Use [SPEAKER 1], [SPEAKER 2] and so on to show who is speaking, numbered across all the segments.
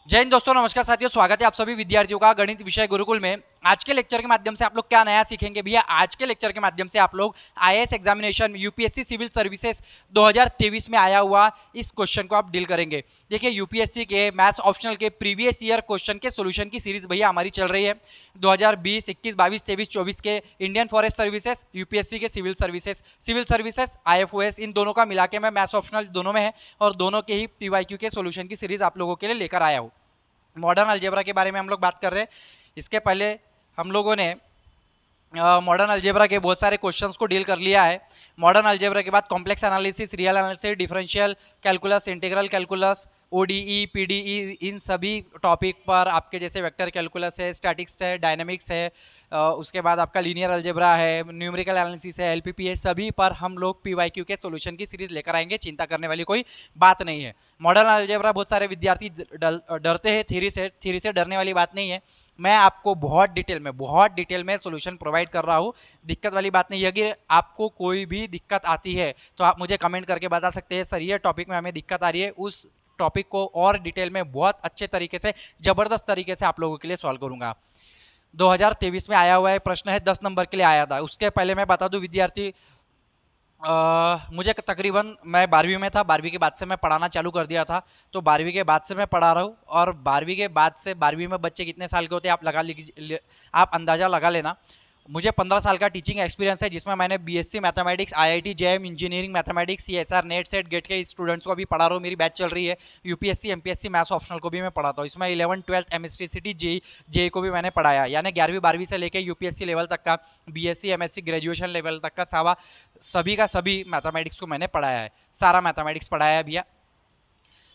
[SPEAKER 1] जय हिंद दोस्तों, नमस्कार साथियों, स्वागत है आप सभी विद्यार्थियों का गणित विषय गुरुकुल में। आज के लेक्चर के माध्यम से आप लोग क्या नया सीखेंगे भैया? आज के लेक्चर के माध्यम से आप लोग IAS examination UPSC civil services 2023 में आया हुआ इस क्वेश्चन को आप डील करेंगे। देखिए, यूपीएससी के मैथ्स ऑप्शनल के प्रीवियस ईयर क्वेश्चन के सोल्यूशन की सीरीज भैया हमारी चल रही है। 2020, 21, 22, 23, 24 के इंडियन फॉरेस्ट सर्विसेज, यूपीएससी के सिविल सर्विसेज आईएफओएस, इन दोनों का मिला के मैं मैथ्स ऑप्शनल दोनों में है और दोनों के ही पीवाईक्यू के सोल्यूशन की सीरीज आप लोगों के लिए लेकर आया हूँ। मॉडर्न अलजेब्रा के बारे में हम लोग बात कर रहे हैं। इसके पहले हम लोगों ने मॉडर्न अलजेब्रा के बहुत सारे क्वेश्चंस को डील कर लिया है। मॉडर्न अलजेब्रा के बाद complex analysis, real analysis, differential calculus, integral calculus, ODE, PDE, इन सभी टॉपिक पर आपके जैसे वेक्टर कैलकुलस है, स्टैटिक्स है, डायनामिक्स है, उसके बाद आपका लीनियर अलजेब्रा है, न्यूमेरिकल एनालिसिस है, एलपीपी है, सभी पर हम लोग पीवाईक्यू के सॉल्यूशन की सीरीज लेकर आएंगे। चिंता करने वाली कोई बात नहीं है। मॉडर्न अलजेब्रा बहुत सारे विद्यार्थी डरते हैं थ्योरी से डरने वाली बात नहीं है। मैं आपको बहुत डिटेल में सॉल्यूशन प्रोवाइड कर रहा हूँ। दिक्कत वाली बात नहीं है। अगर आपको कोई भी दिक्कत आती है तो आप मुझे कमेंट करके बता सकते हैं, सर ये टॉपिक में हमें दिक्कत आ रही है, उस टॉपिक को और डिटेल में बहुत अच्छे तरीके से, जबरदस्त तरीके से आप लोगों के लिए सॉल्व करूंगा। 2023 में आया हुआ है, प्रश्न है 10 नंबर के लिए आया था। उसके पहले मैं बता दूं विद्यार्थी, मुझे तकरीबन मैं 12वीं में था, 12वीं के बाद से मैं पढ़ाना चालू कर दिया था, तो 12वीं के बाद से मैं पढ़ा रहा हूँ। और 12वीं के बाद से 12वीं में बच्चे कितने साल के होते हैं आप लगा लीजिए, आप अंदाज़ा लगा लेना। मुझे 15 साल का टीचिंग एक्सपीरियंस है, जिसमें मैंने BSc mathematics, IIT JAM engineering mathematics, CSR, NET SET GATE के स्टूडेंट्स को अभी पढ़ा रहा हूँ। मेरी बैच चल रही है। यूपीएससी एमपीएससी मैथ्स ऑप्शनल को भी मैं पढ़ाता हूँ। इसमें 11th 12th MST city JEE को भी मैंने पढ़ाया, यानी 11वीं 12वीं से लेकर यूपीएससी लेवल तक का, बीएससी एमएससी ग्रेजुएशन लेवल तक का सभी का सभी मैथमेटिक्स को मैंने पढ़ाया है। सारा मैथमेटिक्स पढ़ाया है भैया,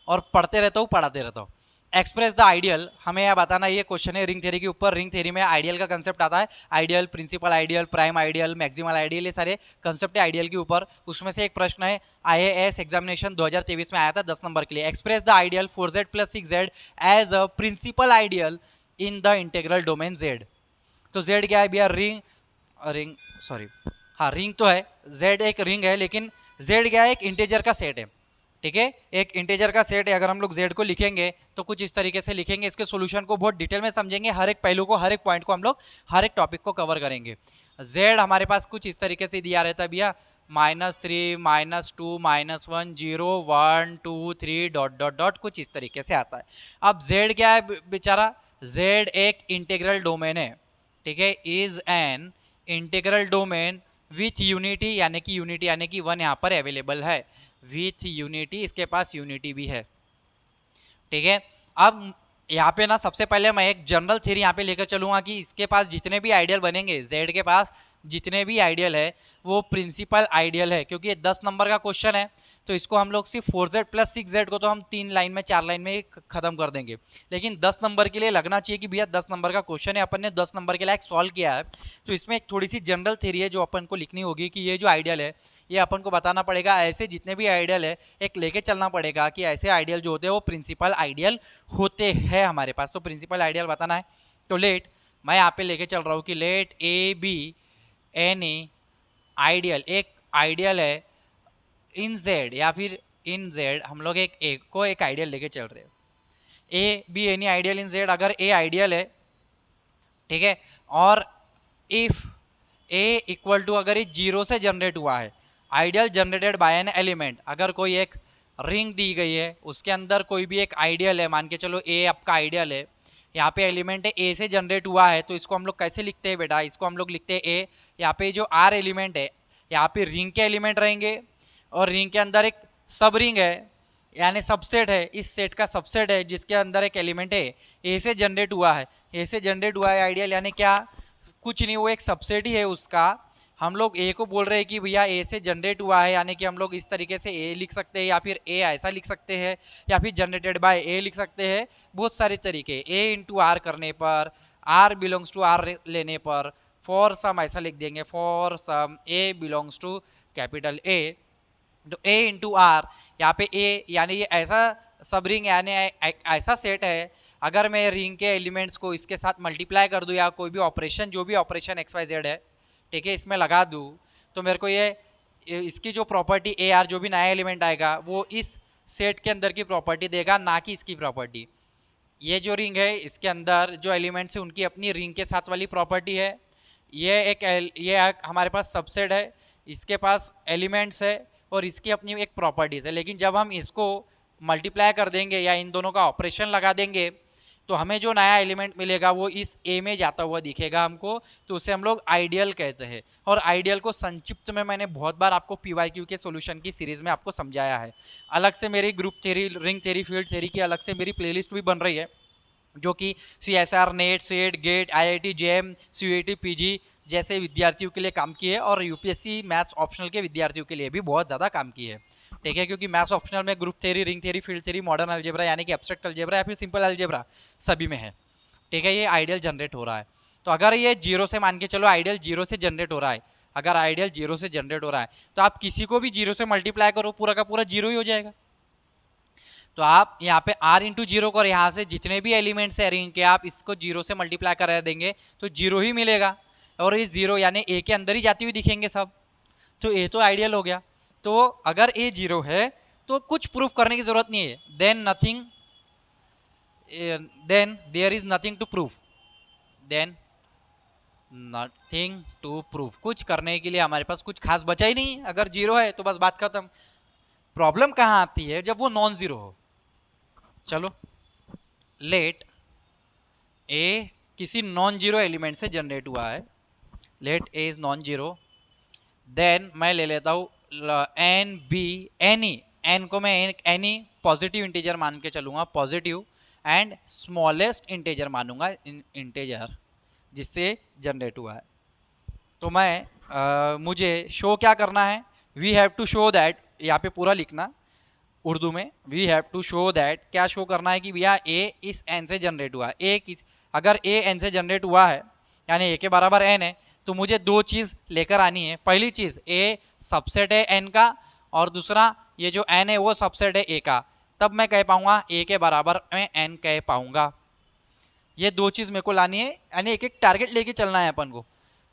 [SPEAKER 1] और पढ़ते रहता हूँ, पढ़ाते रहता हूँ। एक्सप्रेस द आइडियल, हमें यह बताना, ये क्वेश्चन है रिंग थ्योरी के ऊपर। रिंग थ्योरी में आइडियल का कंसेप्ट आता है। Ideal, principal ideal, prime ideal, maximal ideal, ये सारे कंसेप्ट है आइडियल के ऊपर। उसमें से एक प्रश्न है आईएएस एग्जामिनेशन 2023 में आया था 10 नंबर के लिए। Express the ideal 4z + 6z as a principal ideal in the integral domain z। तो z क्या है भैया? रिंग सॉरी, हाँ रिंग तो है, z एक रिंग है, लेकिन z क्या है? एक इंटीजर का सेट है। ठीक है, एक इंटीजर का सेट है। अगर हम लोग z को लिखेंगे तो कुछ इस तरीके से लिखेंगे। इसके सॉल्यूशन को बहुत डिटेल में समझेंगे, हर एक पहलू को, हर एक पॉइंट को हम लोग, हर एक टॉपिक को कवर करेंगे। z हमारे पास कुछ इस तरीके से दिया रहता है भैया, -3, -2, -1, 0, 1, 2, 3 डॉट डॉट डॉट, कुछ इस तरीके से आता है। अब z क्या है बेचारा? z एक इंटीग्रल डोमेन है। ठीक है, is an integral domain with unity, यानी कि यूनिटी यानी कि 1 यहाँ पर अवेलेबल है। विथ यूनिटी, इसके पास यूनिटी भी है। ठीक है, अब यहाँ पे ना सबसे पहले मैं एक जनरल थ्योरी यहाँ पे लेकर चलूंगा कि इसके पास जितने भी आइडियल बनेंगे, z के पास जितने भी आइडियल है वो प्रिंसिपल आइडियल है। क्योंकि ये 10 नंबर का क्वेश्चन है, तो इसको हम लोग सिर्फ 4z + 6z को तो हम 3 लाइन में, 4 लाइन में खत्म कर देंगे। लेकिन 10 नंबर के लिए लगना चाहिए कि भैया 10 नंबर का क्वेश्चन है, अपन ने 10 नंबर के लायक सॉल्व किया है, तो इसमें एक थोड़ी सी जनरल थ्योरी है जो अपन को लिखनी होगी कि ये जो आइडियल है ये अपन को बताना पड़ेगा। ऐसे जितने भी आइडियल है एक लेके चलना पड़ेगा कि ऐसे आइडियल जो होते हैं वो प्रिंसिपल आइडियल होते हैं हमारे पास। तो प्रिंसिपल आइडियल बताना है, तो लेट मैं यहाँ पे लेके चल रहा हूँ कि let A be any ideal, एक आइडियल है इन जेड, या फिर इन जेड हम लोग एक आइडियल लेके चल रहे हैं। ए be any ideal in Z, अगर ए आइडियल है, ठीक है, और इफ ए इक्वल टू, अगर ये 0 से जनरेट हुआ है, ideal generated by an element, अगर कोई एक रिंग दी गई है उसके अंदर कोई भी एक आइडियल है, मान के चलो ए आपका आइडियल है, यहाँ पे एलिमेंट है ए से जनरेट हुआ है, तो इसको हम लोग कैसे लिखते हैं बेटा? इसको हम लोग लिखते हैं ए, यहाँ पे जो आर एलिमेंट है, यहाँ पे रिंग के एलिमेंट रहेंगे, और रिंग के अंदर एक सब रिंग है, यानी सबसेट है, इस सेट का सबसेट है जिसके अंदर एक एलिमेंट है ए से जनरेट हुआ है। ए से जनरेट हुआ है आइडियल, यानी क्या? कुछ नहीं, वो एक सबसेट ही है उसका। हम लोग ए को बोल रहे हैं कि भैया ए से जनरेट हुआ है, यानी कि हम लोग इस तरीके से ए लिख सकते हैं, या फिर ए ऐसा लिख सकते हैं, या फिर जनरेटेड बाय ए लिख सकते हैं। बहुत सारे तरीके, ए इंटू आर करने पर, आर बिलोंग्स टू आर लेने पर, फॉर सम ऐसा लिख देंगे, for some A belongs to capital A, तो ए इंटू आर, यहाँ पे ए यानी ये ऐसा सब रिंग, यानी ऐसा सेट है, अगर मैं रिंग के एलिमेंट्स को इसके साथ मल्टीप्लाई कर दूँ, या कोई भी ऑपरेशन, जो भी ऑपरेशन एक्स वाई जेड है, ठीक है, इसमें लगा दूँ, तो मेरे को ये इसकी जो प्रॉपर्टी ए आर, जो भी नया एलिमेंट आएगा वो इस सेट के अंदर की प्रॉपर्टी देगा, ना कि इसकी प्रॉपर्टी। ये जो रिंग है इसके अंदर जो एलिमेंट्स है उनकी अपनी रिंग के साथ वाली प्रॉपर्टी है। ये एक हमारे पास सबसेट है, इसके पास एलिमेंट्स है और इसकी अपनी एक प्रॉपर्टीज है। लेकिन जब हम इसको मल्टीप्लाई कर देंगे या इन दोनों का ऑपरेशन लगा देंगे तो हमें जो नया एलिमेंट मिलेगा वो इस ए में जाता हुआ दिखेगा हमको, तो उसे हम लोग आइडियल कहते हैं। और आइडियल को संक्षिप्त में मैंने बहुत बार आपको पीवाईक्यू के सॉल्यूशन की सीरीज में आपको समझाया है। अलग से मेरी group theory, ring theory, field theory की अलग से मेरी प्लेलिस्ट भी बन रही है, जो कि CSR, NET, SET, GATE, IIT JEM, CUET PG जैसे विद्यार्थियों के लिए काम की है और UPSC मैथ्स ऑप्शनल के विद्यार्थियों के लिए भी बहुत ज़्यादा काम की है। ठीक है, क्योंकि मैथ्स ऑप्शनल में group theory, ring theory, field theory, modern algebra यानी कि एब्स्ट्रैक्ट अलजेब्रा या फिर सिंपल अलजेब्रा सभी में है। ठीक है, ये आइडियल जनरेट हो रहा है। तो अगर ये जीरो से मान के चलो, आइडियल जीरो से जनरेट हो रहा है, अगर आइडियल जीरो से जनरेट हो रहा है तो आप किसी को भी जीरो से मल्टीप्लाई करो, पूरा का पूरा जीरो ही हो जाएगा। तो आप यहाँ पे r इंटू जीरो को, यहाँ से जितने भी एलिमेंट्स है रिंग के आप इसको जीरो से मल्टीप्लाई करा देंगे तो जीरो ही मिलेगा, और ये जीरो यानी ए के अंदर ही जाती हुई दिखेंगे सब, तो ए तो आइडियल हो गया। तो अगर ए जीरो है तो कुछ प्रूफ करने की जरूरत नहीं है, then there is nothing to prove, then nothing to prove, कुछ करने के लिए हमारे पास कुछ खास बचा ही नहीं। अगर जीरो है तो बस बात खत्म। प्रॉब्लम कहाँ आती है, जब वो नॉन जीरो हो। चलो, लेट ए किसी नॉन जीरो एलिमेंट से जनरेट हुआ है, let A is non zero, then मैं ले लेता हूँ एन बी, एन को मैं एनी पॉजिटिव इंटीजर मान के चलूंगा, पॉजिटिव एंड स्मॉलेस्ट इंटीजर मानूंगा, इंटीजर जिससे जनरेट हुआ है। तो मैं मुझे शो क्या करना है, we have to show that, यहाँ पे पूरा लिखना उर्दू में, we have to show that, क्या शो करना है कि भैया ए इस एन से जनरेट हुआ है। अगर ए एन से जनरेट हुआ है यानी ए के बराबर एन है, तो मुझे दो चीज़ लेकर आनी है। पहली चीज़, ए सबसेट है एन का, और दूसरा ये जो एन है वो सबसेट है ए का, तब मैं कह पाऊंगा ए के बराबर मैं एन कह पाऊंगा। ये दो चीज़ मेरे को लानी है, यानी एक एक टारगेट लेके चलना है अपन को।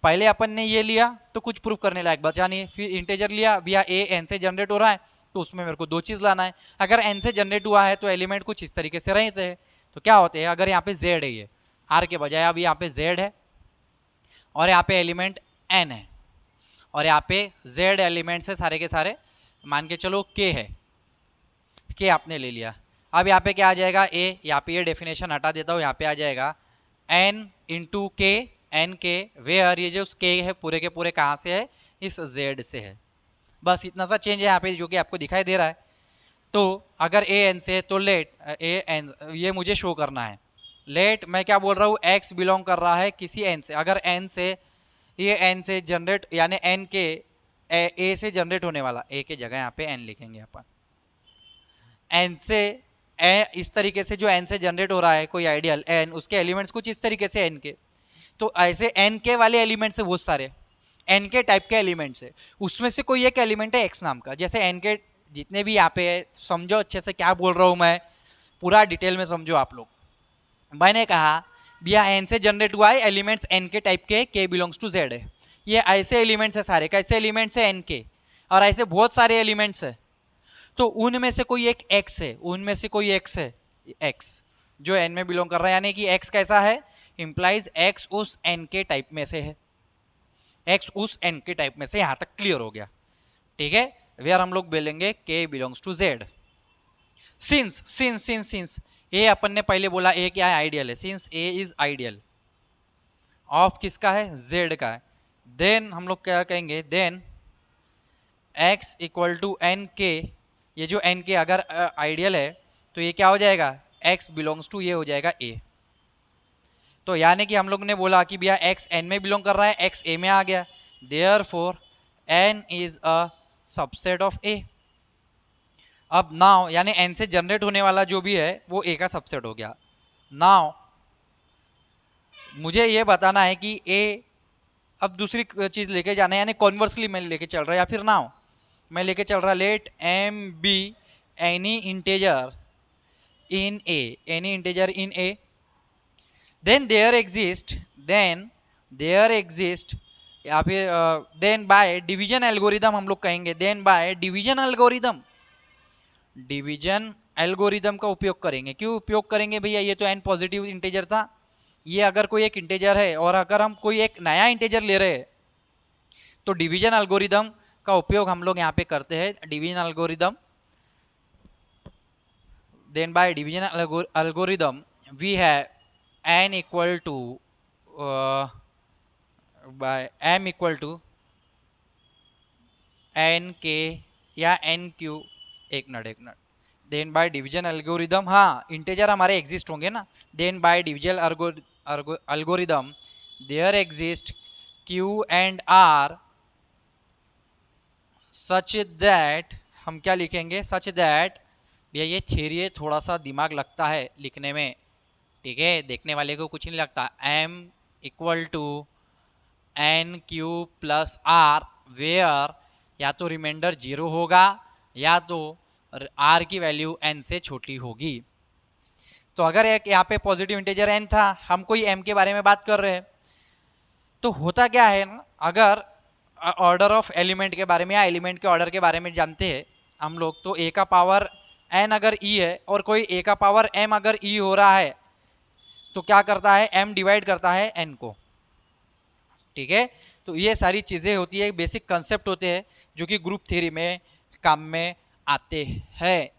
[SPEAKER 1] पहले अपन ने ये लिया तो कुछ प्रूफ करने लायक बचा नहीं, फिर इंटीजर लिया, भैया ए एन से जनरेट हो रहा है तो उसमें मेरे को दो चीज़ लाना है। अगर एन से जनरेट हुआ है तो एलिमेंट कुछ इस तरीके से रहते हैं, तो क्या होते हैं, अगर यहाँ पे जेड है, ये आर के बजाय अब यहाँ पे जेड है और यहाँ पे एलिमेंट एन है, और यहाँ पे जेड एलिमेंट से सारे के सारे मान के चलो के है, के आपने ले लिया। अब यहाँ पे क्या आ जाएगा, ए, यहाँ पे ये डेफिनेशन हटा देता हूँ, यहाँ पे आ जाएगा एन इंटू के, एन के वेयर, ये जो के है पूरे के पूरे कहाँ से है, इस जेड से है। बस इतना सा चेंज है यहाँ पे जो कि आपको दिखाई दे रहा है। तो अगर ए एन से, तो लेट ए एन, ये मुझे शो करना है। लेट मैं क्या बोल रहा हूँ, एक्स बिलोंग कर रहा है किसी एन से, अगर एन से, ये एन से जनरेट यानी एन के ए से जनरेट होने वाला, ए के जगह यहाँ पे एन लिखेंगे अपन, एन से इस तरीके से जो एन से जनरेट हो रहा है कोई आइडियल एन, उसके एलिमेंट्स कुछ इस तरीके से एन के, तो ऐसे एन के वाले एलिमेंट्स है बहुत सारे, एन के टाइप के एलिमेंट्स है, उसमें से कोई एक एलिमेंट है एक्स नाम का। जैसे एन के जितने भी यहाँ पे है, समझो अच्छे से क्या बोल रहा हूँ मैं, पूरा डिटेल में समझो आप लोग। मैंने कहा भैया एन से जनरेट हुआ है, एलिमेंट्स एन के टाइप के बिलोंग्स टू जेड है, ये ऐसे एलिमेंट्स है सारे, कैसे एलिमेंट्स है एन के, और ऐसे बहुत सारे एलिमेंट्स है। तो उनमें से कोई एक एक्स है, उनमें से कोई एक्स है, एक्स जो एन में बिलोंग कर रहा है, यानी कि एक्स कैसा है, इंप्लाइज एक्स उस एन के टाइप में से है, एक्स उस एन के टाइप में से। यहां तक क्लियर हो गया, ठीक है। वेयर हम लोग बोलेंगे के बिलोंग्स टू जेड। सिंस ए अपन ने पहले बोला ए क्या है, आइडियल है, since A is ideal of किसका है, जेड का है, देन हम लोग क्या कहेंगे, then X equal to N K, ये जो एन के अगर आइडियल है तो ये क्या हो जाएगा, एक्स बिलोंग्स टू, ये हो जाएगा ए। तो यानी कि हम लोग ने बोला कि भैया एक्स एन में बिलोंग कर रहा है, एक्स ए में आ गया, therefore n is a subset of A. अब नाउ यानी एन से जनरेट होने वाला जो भी है वो ए का सबसेट हो गया। नाउ मुझे ये बताना है कि ए, अब दूसरी चीज लेके जाना है, यानी कॉन्वर्सली मैं लेके चल रहा है, या फिर नाउ मैं लेके चल रहा, let M be any integer in A, any integer in A, then there exist या फिर देन बाय डिवीजन एल्गोरिदम हम लोग कहेंगे, then by division algorithm, division algorithm का उपयोग करेंगे। क्यों उपयोग करेंगे भैया? ये तो n पॉजिटिव इंटीजर था, ये अगर कोई एक इंटीजर है और अगर हम कोई एक नया इंटीजर ले रहे हैं तो डिवीजन एल्गोरिदम का उपयोग हम लोग यहाँ पे करते हैं। Division algorithm, then by division algorithm we have n equal to by m equal to n k या n q, एक minute, then by division algorithm, हाँ इंटीजर हमारे एग्जिस्ट होंगे ना, then by division algorithm there exist q and r such that, हम क्या लिखेंगे? Such that, भैया ये थ्योरी है, थोड़ा सा दिमाग लगता है लिखने में, ठीक है, देखने वाले को कुछ नहीं लगता। m equal to N Q plus R, where या तो रिमाइंडर 0 होगा या तो r की वैल्यू n से छोटी होगी। तो अगर एक यहाँ पे पॉजिटिव इंटीजर n था, हम कोई m के बारे में बात कर रहे हैं, तो होता क्या है ना, अगर ऑर्डर ऑफ एलिमेंट के बारे में या एलिमेंट के ऑर्डर के बारे में जानते हैं हम लोग, तो a का पावर n अगर e है और कोई a का पावर m अगर e हो रहा है तो क्या करता है? m डिवाइड करता है n को, ठीक है। तो ये सारी चीज़ें होती है, बेसिक कंसेप्ट होते हैं जो कि ग्रुप थ्योरी में काम में आते हैं,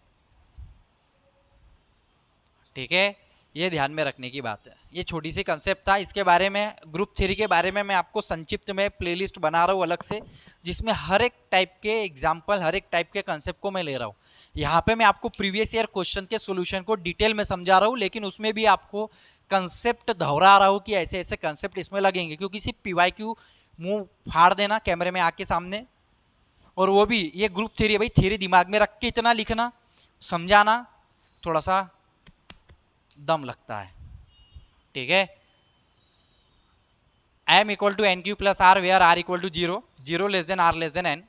[SPEAKER 1] ठीक है। ये ध्यान में रखने की बात है। ये छोटी सी कंसेप्ट था, इसके बारे में ग्रुप थ्योरी के बारे में मैं आपको संक्षिप्त में प्लेलिस्ट बना रहा हूँ अलग से, जिसमें हर एक टाइप के एग्जाम्पल, हर एक टाइप के कंसेप्ट को मैं ले रहा हूँ। यहाँ पे मैं आपको प्रीवियस ईयर क्वेश्चन के सॉल्यूशन को डिटेल में समझा रहा हूँ, लेकिन उसमें भी आपको कंसेप्ट दोहरा रहा हूँ कि ऐसे ऐसे कंसेप्ट इसमें लगेंगे, क्योंकि सिर्फ PYQ मुंह फाड़ देना कैमरे में आके सामने, और वो भी ये ग्रुप थ्योरी है भाई, थ्योरी दिमाग में रख के इतना लिखना समझाना थोड़ा सा दम लगता है, ठीक है। m equal to N Q plus R, where r equal to 0, 0 less than r less than n,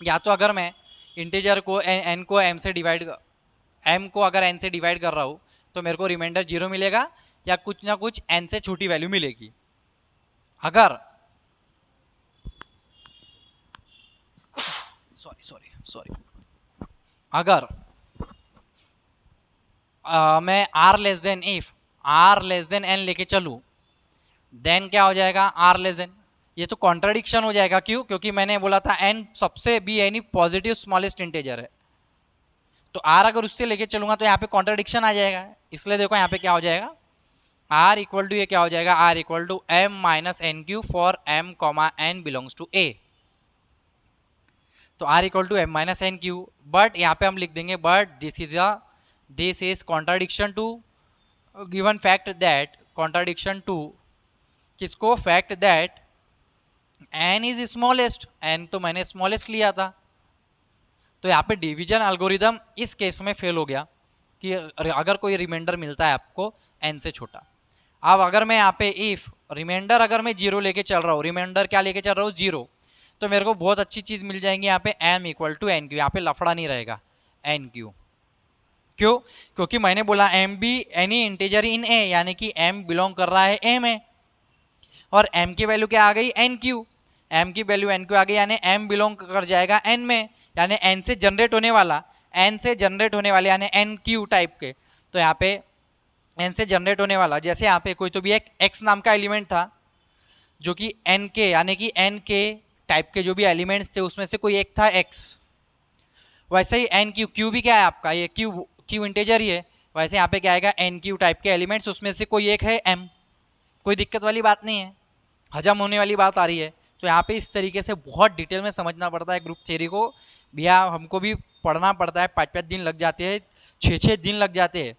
[SPEAKER 1] या तो अगर मैं इंटीजर को n को m से डिवाइड, m को अगर n से डिवाइड कर रहा हूँ तो मेरे को रिमाइंडर 0 मिलेगा या कुछ ना कुछ n से छोटी वैल्यू मिलेगी। अगर सॉरी अगर मैं r less then, if r less than n लेके चलूँ, देन क्या हो जाएगा? r लेस देन, ये तो कॉन्ट्राडिक्शन हो जाएगा। क्यों? क्योंकि मैंने बोला था n सबसे भी एनी पॉजिटिव स्मॉलेस्ट इंटीजर है, तो r अगर उससे लेके चलूंगा तो यहाँ पे कॉन्ट्राडिक्शन आ जाएगा। इसलिए देखो यहाँ पे क्या हो जाएगा, r इक्वल टू, ये क्या हो जाएगा? r equal to m minus n q for m comma n belongs to a, तो r equal to m minus n q, but यहाँ पे हम लिख देंगे but this is contradiction to given fact that, contradiction to किसको? Fact that n is smallest, n तो मैंने smallest लिया था। तो यहाँ पे डिवीजन एल्गोरिदम इस केस में फेल हो गया कि अगर कोई रिमाइंडर मिलता है आपको n से छोटा। अब अगर मैं यहाँ पे इफ रिमाइंडर अगर मैं 0 लेके चल रहा हूँ, रिमाइंडर क्या लेके चल रहा हूँ? 0, तो मेरे को बहुत अच्छी चीज मिल जाएंगी यहाँ पे m equal to N Q, यहाँ पे लफड़ा नहीं रहेगा एन क्यू। क्यों? क्योंकि मैंने बोला m भी एनी इंटीजर इन a, यानी कि m बिलोंग कर रहा है a में, और m की वैल्यू क्या आ गई? एन क्यू, m की वैल्यू एन क्यू आ गई, यानी m बिलोंग कर जाएगा n में, यानी n से जनरेट होने वाला, यानी एन क्यू टाइप के। तो यहाँ पे n से जनरेट होने वाला, जैसे यहाँ पे कोई तो भी एक x नाम का एलिमेंट था जो कि n के, यानी कि n के टाइप के जो भी एलिमेंट्स थे उसमें से कोई एक था x, वैसे ही एन क्यू, क्यू भी क्या है आपका? ये क्यू इंटीजर ही है, वैसे यहाँ पे क्या आएगा? एन क्यू टाइप के एलिमेंट्स, उसमें से कोई एक है m, कोई दिक्कत वाली बात नहीं है, हजम होने वाली बात आ रही है। तो यहाँ पे इस तरीके से बहुत डिटेल में समझना पड़ता है ग्रुप थ्योरी को, भैया हमको भी पढ़ना पड़ता है, 5-5 दिन लग जाते हैं, 6-6 दिन लग जाते हैं,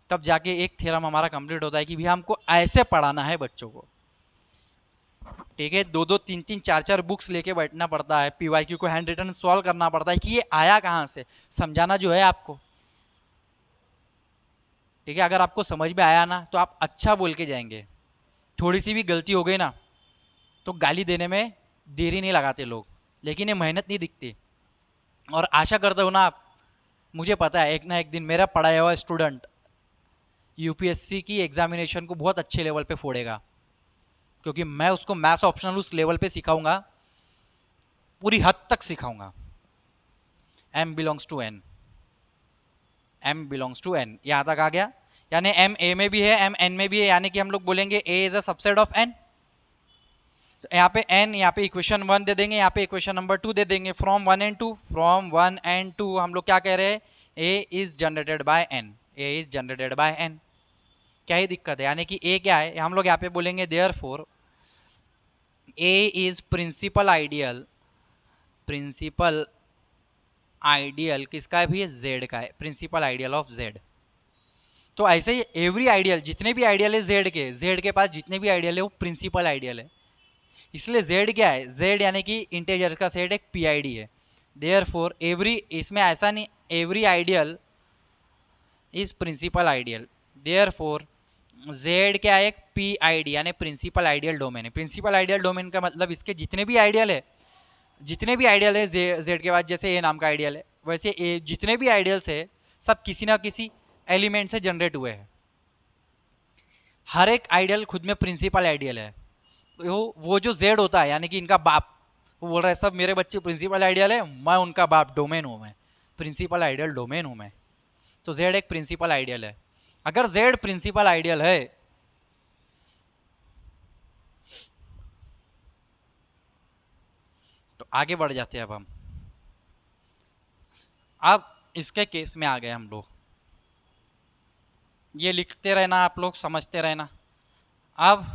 [SPEAKER 1] तब जाके एक थ्योरम हमारा कंप्लीट होता है कि भैया हमको ऐसे पढ़ाना है बच्चों को, ठीक है। 2-2, 3-3, 4-4 बुक्स लेके बैठना पड़ता है, PYQ को हैंड रिटन सॉल्व करना पड़ता है कि ये आया कहाँ से, समझाना जो है आपको, ठीक है। अगर आपको समझ में आया ना तो आप अच्छा बोल के जाएंगे, थोड़ी सी भी गलती हो गई ना तो गाली देने में देरी नहीं लगाते लोग, लेकिन ये मेहनत नहीं दिखती। और आशा करता हूँ ना आप, मुझे पता है एक ना एक दिन मेरा पढ़ाया हुआ स्टूडेंट UPSC की एग्जामिनेशन को बहुत अच्छे लेवल पे फोड़ेगा, क्योंकि मैं उसको मैथ्स ऑप्शनल उस लेवल पे सिखाऊंगा, पूरी हद तक सिखाऊंगा, m belongs to n। m belongs to n, यहाँ तक आ गया। यानी m a में भी है, m n में भी है, यानी कि हम लोग बोलेंगे a is a subset of n। तो यहाँ पे n, यहाँ पे इक्वेशन 1 दे देंगे, यहाँ पे इक्वेशन नंबर 2 दे देंगे। फ्रॉम 1 एंड 2, फ्रॉम 1 एंड 2 हम लोग क्या कह रहे हैं, a is generated by n, a is generated by n। क्या ही दिक्कत है, यानी कि a क्या है, हम लोग यहाँ पे बोलेंगे therefore a is principal ideal, principal ideal किसका है भैया, z का है, प्रिंसिपल आइडियल ऑफ z। तो ऐसे ही एवरी आइडियल, जितने भी आइडियल है z के पास जितने भी आइडियल है वो प्रिंसिपल आइडियल है। इसलिए z क्या है, z यानी कि इंटीजर का सेट एक पीआईडी है। देयरफॉर एवरी, इसमें ऐसा नहीं, every ideal is principal ideal. Therefore z क्या है, एक पीआईडी यानी प्रिंसिपल आइडियल डोमेन है। प्रिंसिपल आइडियल डोमेन का मतलब इसके जितने भी आइडियल है, जितने भी आइडियल है z के बाद, जैसे a नाम का आइडियल है, वैसे a जितने भी आइडियल्स है सब किसी ना किसी एलिमेंट से जनरेट हुए हैं। हर एक आइडियल खुद में प्रिंसिपल आइडियल है। वो जो z होता है यानी कि इनका बाप, वो बोल रहा है सब मेरे बच्चे प्रिंसिपल आइडियल है, मैं उनका बाप, डोमेन हूँ मैं, प्रिंसिपल आइडियल डोमेन हूँ मैं। तो z एक प्रिंसिपल आइडियल है। अगर z प्रिंसिपल आइडियल है तो आगे बढ़ जाते हैं। अब इसके केस में आ गए हम लोग, ये लिखते रहना आप लोग, समझते रहना। अब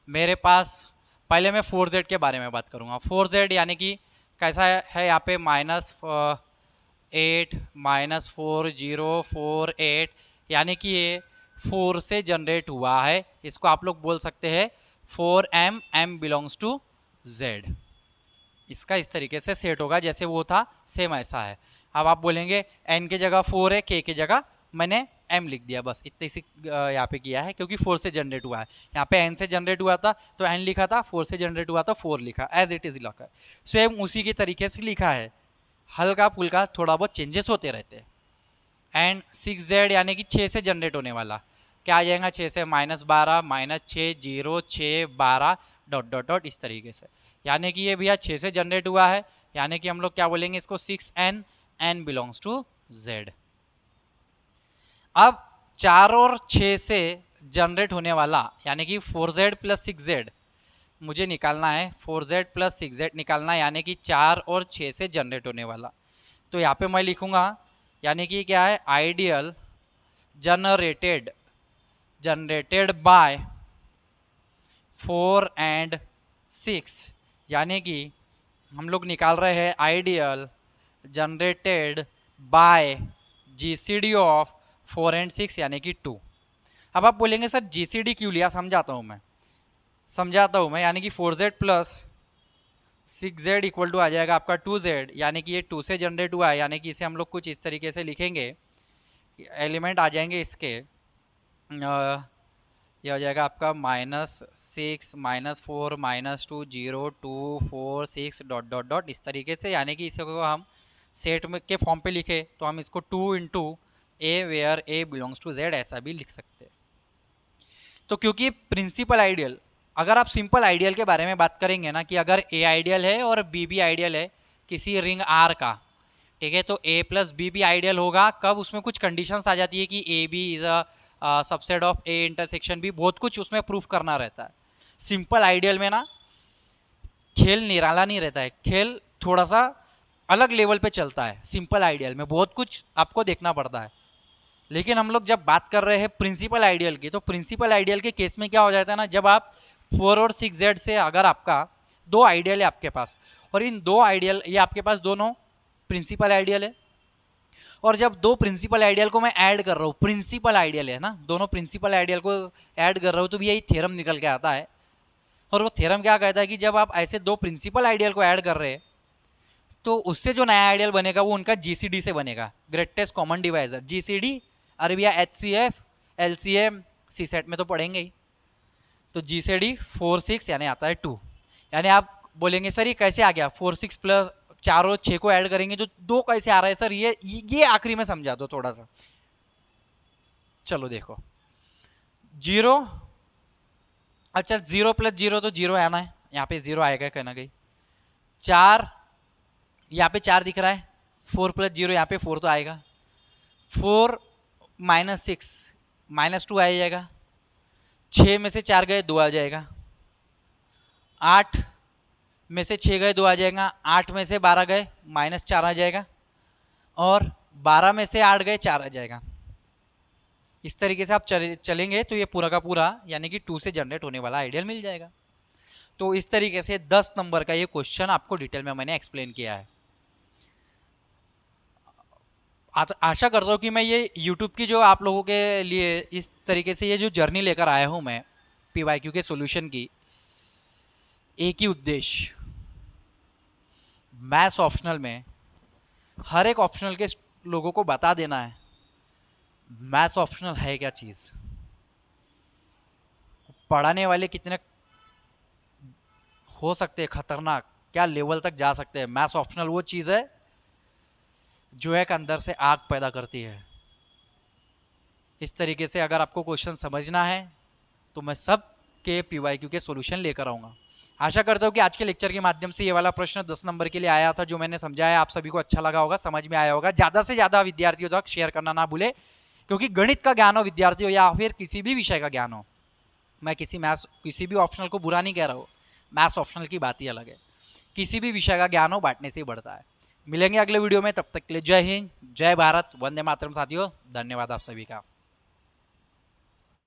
[SPEAKER 1] मेरे पास पहले मैं 4z के बारे में बात करूंगा। 4z यानी कि कैसा है, यहाँ पे -8 -4 0 4 8, यानी कि ये 4 से जनरेट हुआ है। इसको आप लोग बोल सकते हैं 4m, m belongs to z। इसका इस तरीके से सेट होगा जैसे वो था, सेम ऐसा है। अब आप बोलेंगे n की जगह 4 है, k की जगह मैंने m लिख दिया, बस इतने सी यहाँ पे किया है क्योंकि 4 से जनरेट हुआ है। यहाँ पे n से जनरेट हुआ था तो n लिखा था, 4 से जनरेट हुआ था 4 लिखा, एज इट इज लिखा। सेम उसी के तरीके से लिखा है, हल्का फुल्का थोड़ा बहुत चेंजेस होते रहते हैं। एंड 6z यानी कि 6 से जनरेट होने वाला, क्या आ जाएगा 6 से, -12 -6 0 6 12 डॉट डॉट डॉट इस तरीके से, यानी कि ये भैया 6 से जनरेट हुआ है। यानी कि हम लोग क्या बोलेंगे इसको, 6n, n belongs to z। अब 4 और 6 से जनरेट होने वाला यानी कि 4z प्लस 6z मुझे निकालना है, 4z प्लस 6z निकालना है, यानी कि 4 और 6 से जनरेट होने वाला। तो यहाँ पे मैं लिखूंगा यानी कि क्या है, आइडियल जनरेटेड बाय 4 एंड 6, यानी कि हम लोग निकाल रहे हैं ideal generated by GCD of 4 and 6 यानी कि 2। अब आप बोलेंगे सर जीसीडी क्यों लिया, समझाता हूँ मैं, यानी कि 4z plus 6z equal to आ जाएगा आपका 2z, यानी कि ये 2 से जनरेट हुआ है, यानी कि इसे हम लोग कुछ इस तरीके से लिखेंगे, एलिमेंट आ जाएंगे इसके, ये हो जाएगा आपका -6 -4 -2 0 2 4 6 डॉट डॉट डॉट इस तरीके से। यानी कि इसे को हम सेट में के फॉर्म पे लिखे तो हम इसको 2 into A where A belongs to z ऐसा भी लिख सकते हैं। तो क्योंकि प्रिंसिपल आइडियल, अगर आप सिंपल आइडियल के बारे में बात करेंगे ना, कि अगर ए आइडियल है और बी भी आइडियल है किसी रिंग आर का, ठीक है, तो ए प्लस बी भी आइडियल होगा। कब, उसमें कुछ कंडीशंस आ जाती है कि A B is a subset of A intersection B, बहुत कुछ उसमें प्रूफ करना रहता है। सिंपल आइडियल में ना खेल निराला नहीं रहता है, खेल थोड़ा सा अलग लेवल पे चलता है। सिंपल आइडियल में बहुत कुछ आपको देखना पड़ता है। लेकिन हम लोग जब बात कर रहे हैं प्रिंसिपल आइडियल की, तो प्रिंसिपल आइडियल के केस में क्या हो जाता है ना, जब आप 4 और 6z से, अगर आपका 2 आइडियल है आपके पास, और इन 2 आइडियल, ये आपके पास दोनों प्रिंसिपल आइडियल है, और जब 2 प्रिंसिपल आइडियल को मैं ऐड कर रहा हूँ, प्रिंसिपल आइडियल है ना, दोनों प्रिंसिपल आइडियल को ऐड कर रहा हूँ, तो भी यही थ्योरम निकल के आता है। और वो थ्योरम क्या कहता है कि जब आप ऐसे 2 प्रिंसिपल आइडियल को ऐड कर रहे हैं तो उससे जो नया आइडियल बनेगा वो उनका जीसीडी से बनेगा, ग्रेटेस्ट कॉमन डिवाइजर, जीसीडी। अरे भैया HCF LCM सी सेट में तो पढ़ेंगे ही। तो जीसीडी 4 6 यानी आता है 2। यानी आप बोलेंगे सर ये कैसे आ गया, 4 6 प्लस 4 और 6 को ऐड करेंगे जो 2 कैसे आ रहा है सर, ये आखिरी में समझा दो थोड़ा सा। चलो देखो, 0, अच्छा 0 प्लस 0 तो 0 आना है, यहाँ पे 0 आएगा कहीं ना कहीं। 4, यहाँ पे 4 दिख रहा है, 4 प्लस 0, यहाँ पे 4 तो आएगा, 4 माइनस 6 -2 आ जाएगा, 6 में से 4 गए 2 आ जाएगा, 8 में से 6 गए 2 आ जाएगा, 8 में से 12 गए -4 आ जाएगा, और 12 में से 8 गए 4 आ जाएगा। इस तरीके से आप चलेंगे तो ये पूरा का पूरा यानी कि 2 से जनरेट होने वाला आइडियल मिल जाएगा। तो इस तरीके से 10 नंबर का ये क्वेश्चन आपको डिटेल में मैंने एक्सप्लेन किया है। आशा करता हूँ कि मैं ये YouTube की जो आप लोगों के लिए इस तरीके से ये जो जर्नी लेकर आया हूँ मैं PYQ के सॉल्यूशन की, एक ही उद्देश्य, मैथ्स ऑप्शनल में हर एक ऑप्शनल के लोगों को बता देना है मैथ्स ऑप्शनल है क्या चीज़, पढ़ाने वाले कितने हो सकते हैं खतरनाक, क्या लेवल तक जा सकते हैं। मैथ्स ऑप्शनल वो चीज़ है जो एक अंदर से आग पैदा करती है। इस तरीके से अगर आपको क्वेश्चन समझना है तो मैं सब के PYQ के सॉल्यूशन लेकर आऊँगा। आशा करता हूँ कि आज के लेक्चर के माध्यम से ये वाला प्रश्न 10 नंबर के लिए आया था, जो मैंने समझाया आप सभी को अच्छा लगा होगा, समझ में आया होगा। ज़्यादा से ज़्यादा विद्यार्थियों तक शेयर करना ना भूले, क्योंकि गणित का ज्ञान हो विद्यार्थियों या फिर किसी भी विषय का ज्ञान हो, मैं किसी भी ऑप्शनल को बुरा नहीं कह रहा हूँ, मैथ्स ऑप्शनल की बात ही अलग है। किसी भी विषय का ज्ञान हो बांटने से ही बढ़ता है। मिलेंगे अगले वीडियो में, तब तक के लिए जय हिंद, जय भारत, वंदे मातरम साथियों, धन्यवाद आप सभी का।